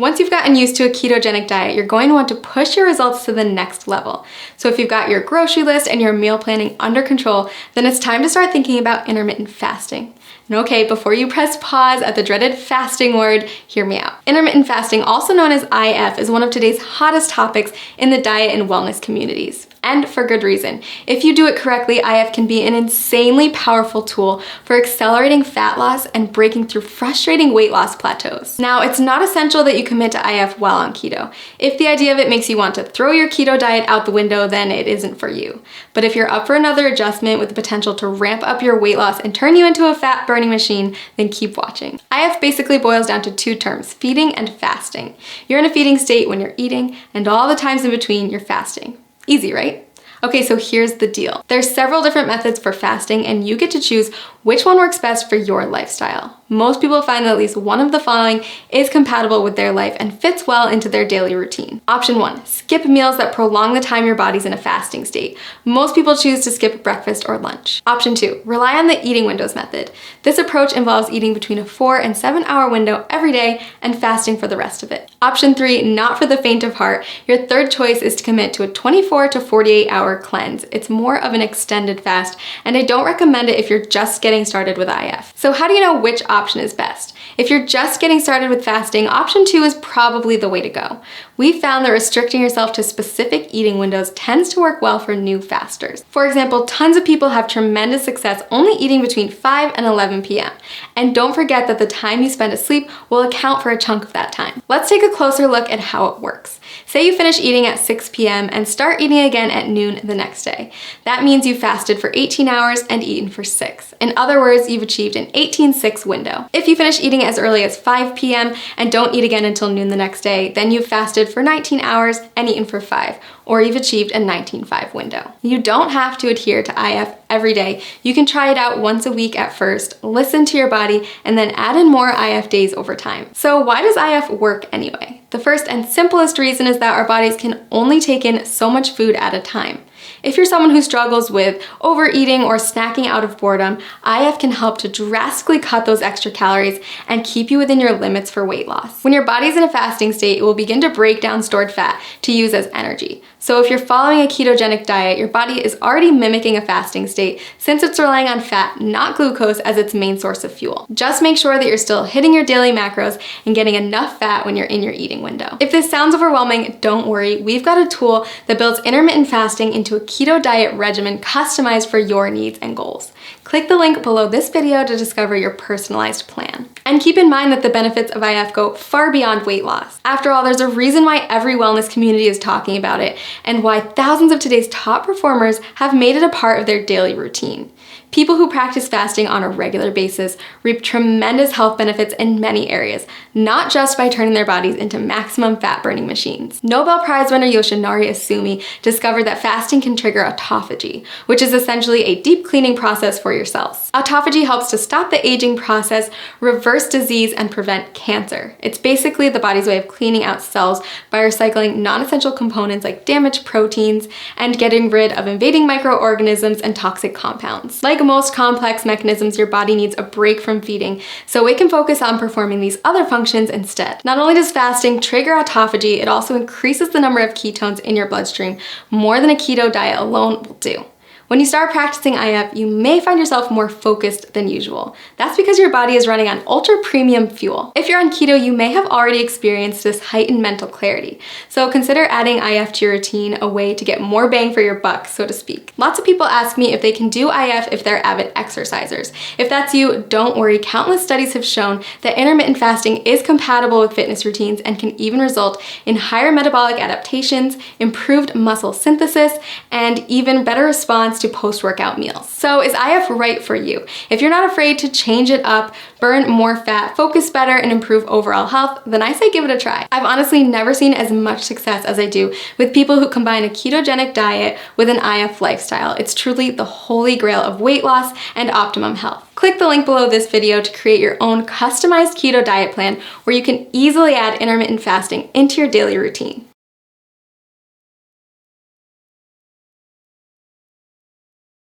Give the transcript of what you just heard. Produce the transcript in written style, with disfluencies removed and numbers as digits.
Once you've gotten used to a ketogenic diet, you're going to want to push your results to the next level. So if you've got your grocery list and your meal planning under control, then it's time to start thinking about intermittent fasting. And okay, before you press pause at the dreaded fasting word, hear me out. Intermittent fasting, also known as IF, is one of today's hottest topics in the diet and wellness communities. And for good reason. If you do it correctly, IF can be an insanely powerful tool for accelerating fat loss and breaking through frustrating weight loss plateaus. Now, it's not essential that you commit to IF while on keto. If the idea of it makes you want to throw your keto diet out the window, then it isn't for you. But if you're up for another adjustment with the potential to ramp up your weight loss and turn you into a fat burning machine, then keep watching. IF basically boils down to two terms, feeding and fasting. You're in a feeding state when you're eating, and all the times in between, you're fasting. Easy, right? Okay, so here's the deal. There's several different methods for fasting, and you get to choose which one works best for your lifestyle. Most people find that at least one of the following is compatible with their life and fits well into their daily routine. Option 1, skip meals that prolong the time your body's in a fasting state. Most people choose to skip breakfast or lunch. Option 2, rely on the eating windows method. This approach involves eating between a 4 and 7 hour window every day and fasting for the rest of it. Option 3, not for the faint of heart. Your third choice is to commit to a 24 to 48 hour cleanse. It's more of an extended fast, and I don't recommend it if you're just getting started with IF. So how do you know which option is best? If you're just getting started with fasting, option 2 is probably the way to go. We found that restricting yourself to specific eating windows tends to work well for new fasters. For example, tons of people have tremendous success only eating between 5 and 11 p.m. And don't forget that the time you spend asleep will account for a chunk of that time. Let's take a closer look at how it works. Say you finish eating at 6 p.m. and start eating again at noon the next day. That means you fasted for 18 hours and eaten for 6. In other words, you've achieved an 18-6 window. If you finish eating as early as 5 p.m. and don't eat again until noon the next day, then you've fasted for 19 hours and eaten for 5, or you've achieved a 19-5 window. You don't have to adhere to IF every day. You can try it out once a week at first, listen to your body, and then add in more IF days over time. So why does IF work anyway? The first and simplest reason is that our bodies can only take in so much food at a time. If you're someone who struggles with overeating or snacking out of boredom, IF can help to drastically cut those extra calories and keep you within your limits for weight loss. When your body's in a fasting state, it will begin to break down stored fat to use as energy. So if you're following a ketogenic diet, your body is already mimicking a fasting state since it's relying on fat, not glucose, as its main source of fuel. Just make sure that you're still hitting your daily macros and getting enough fat when you're in your eating window. If this sounds overwhelming, don't worry. We've got a tool that builds intermittent fasting into a keto diet regimen customized for your needs and goals. Click the link below this video to discover your personalized plan. And keep in mind that the benefits of IF go far beyond weight loss. After all, there's a reason why every wellness community is talking about it and why thousands of today's top performers have made it a part of their daily routine. People who practice fasting on a regular basis reap tremendous health benefits in many areas, not just by turning their bodies into maximum fat-burning machines. Nobel Prize winner Yoshinari Asumi discovered that fasting can trigger autophagy, which is essentially a deep cleaning process for your cells. Autophagy helps to stop the aging process, reverse disease, and prevent cancer. It's basically the body's way of cleaning out cells by recycling non-essential components like damaged proteins and getting rid of invading microorganisms and toxic compounds. Like most complex mechanisms, your body needs a break from feeding, so it can focus on performing these other functions instead. Not only does fasting trigger autophagy, it also increases the number of ketones in your bloodstream more than a keto diet alone will do. When you start practicing IF, you may find yourself more focused than usual. That's because your body is running on ultra premium fuel. If you're on keto, you may have already experienced this heightened mental clarity. So consider adding IF to your routine, a way to get more bang for your buck, so to speak. Lots of people ask me if they can do IF if they're avid exercisers. If that's you, don't worry. Countless studies have shown that intermittent fasting is compatible with fitness routines and can even result in higher metabolic adaptations, improved muscle synthesis, and even better response to post-workout meals. So is IF right for you? If you're not afraid to change it up, burn more fat, focus better, and improve overall health, then I say give it a try. I've honestly never seen as much success as I do with people who combine a ketogenic diet with an IF lifestyle. It's truly the holy grail of weight loss and optimum health. Click the link below this video to create your own customized keto diet plan where you can easily add intermittent fasting into your daily routine.